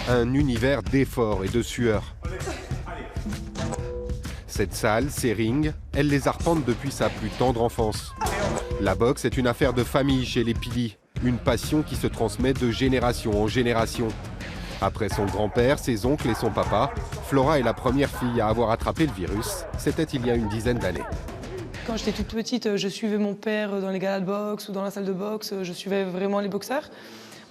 un univers d'efforts et de sueur. Cette salle, ces rings, elle les arpente depuis sa plus tendre enfance. La boxe est une affaire de famille chez les Pili, une passion qui se transmet de génération en génération. Après son grand-père, ses oncles et son papa, Flora est la première fille à avoir attrapé le virus. C'était il y a une dizaine d'années. Quand j'étais toute petite, je suivais mon père dans les galas de boxe ou dans la salle de boxe. Je suivais vraiment les boxeurs.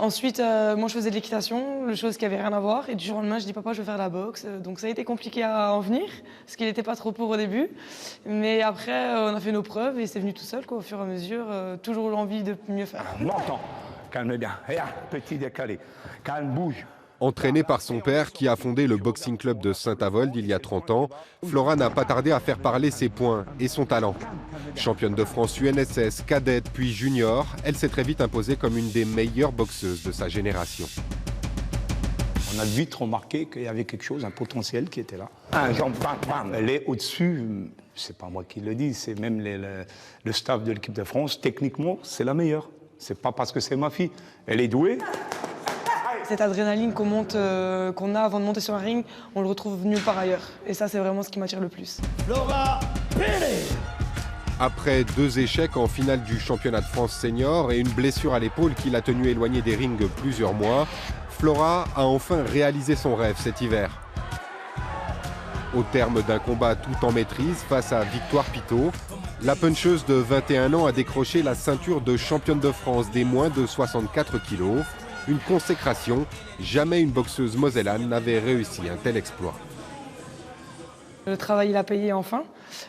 Ensuite, moi, je faisais de l'équitation, chose qui n'avait rien à voir. Et du jour au lendemain, je dis papa, je veux faire de la boxe. Donc ça a été compliqué à en venir, parce qu'il n'était pas trop pour au début. Mais après, on a fait nos preuves et c'est venu tout seul, quoi, au fur et à mesure. Toujours l'envie de mieux faire. Montant, calme bien. Regarde, petit décalé. Calme, bouge. Entraînée par son père qui a fondé le Boxing Club de Saint-Avold il y a 30 ans, Flora n'a pas tardé à faire parler ses points et son talent. Championne de France UNSS, cadette puis junior, elle s'est très vite imposée comme une des meilleures boxeuses de sa génération. On a vite remarqué qu'il y avait quelque chose, un potentiel qui était là. Un jambe, bam, bam. Elle est au-dessus, c'est pas moi qui le dis, c'est même le staff de l'équipe de France. Techniquement, c'est la meilleure. C'est pas parce que c'est ma fille. Elle est douée. Cette adrénaline qu'on a avant de monter sur un ring, on le retrouve nulle part ailleurs. Et ça, c'est vraiment ce qui m'attire le plus. Flora Pili. Après 2 échecs en finale du championnat de France senior et une blessure à l'épaule qui l'a tenue éloignée des rings plusieurs mois, Flora a enfin réalisé son rêve cet hiver. Au terme d'un combat tout en maîtrise face à Victoire Pitot, la puncheuse de 21 ans a décroché la ceinture de championne de France des moins de 64 kilos. Une consécration, jamais une boxeuse mosellane n'avait réussi un tel exploit. Le travail, il a payé enfin.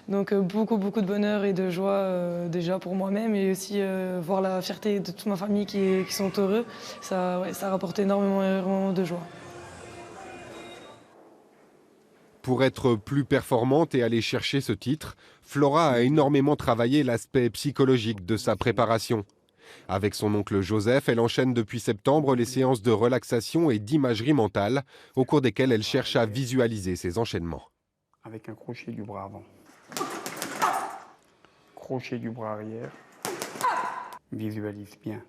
Donc beaucoup de bonheur et de joie déjà pour moi-même et aussi voir la fierté de toute ma famille qui sont heureux. Ça rapporte énormément de joie. Pour être plus performante et aller chercher ce titre, Flora a énormément travaillé l'aspect psychologique de sa préparation. Avec son oncle Joseph, elle enchaîne depuis septembre les séances de relaxation et d'imagerie mentale, au cours desquelles elle cherche à visualiser ses enchaînements. Avec un crochet du bras avant. Crochet du bras arrière. Visualise bien.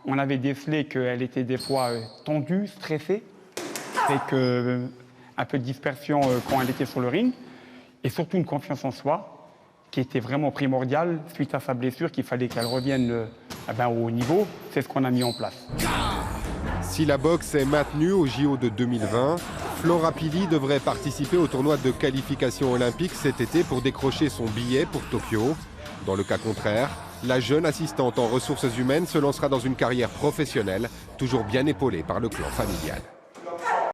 On avait décelé qu'elle était des fois tendue, stressée, avec un peu de dispersion quand elle était sur le ring, et surtout une confiance en soi qui était vraiment primordiale suite à sa blessure, qu'il fallait qu'elle revienne au haut niveau. C'est ce qu'on a mis en place. Si la boxe est maintenue au JO de 2020, Flora Pili devrait participer au tournoi de qualification olympique cet été pour décrocher son billet pour Tokyo. Dans le cas contraire, la jeune assistante en ressources humaines se lancera dans une carrière professionnelle, toujours bien épaulée par le clan familial.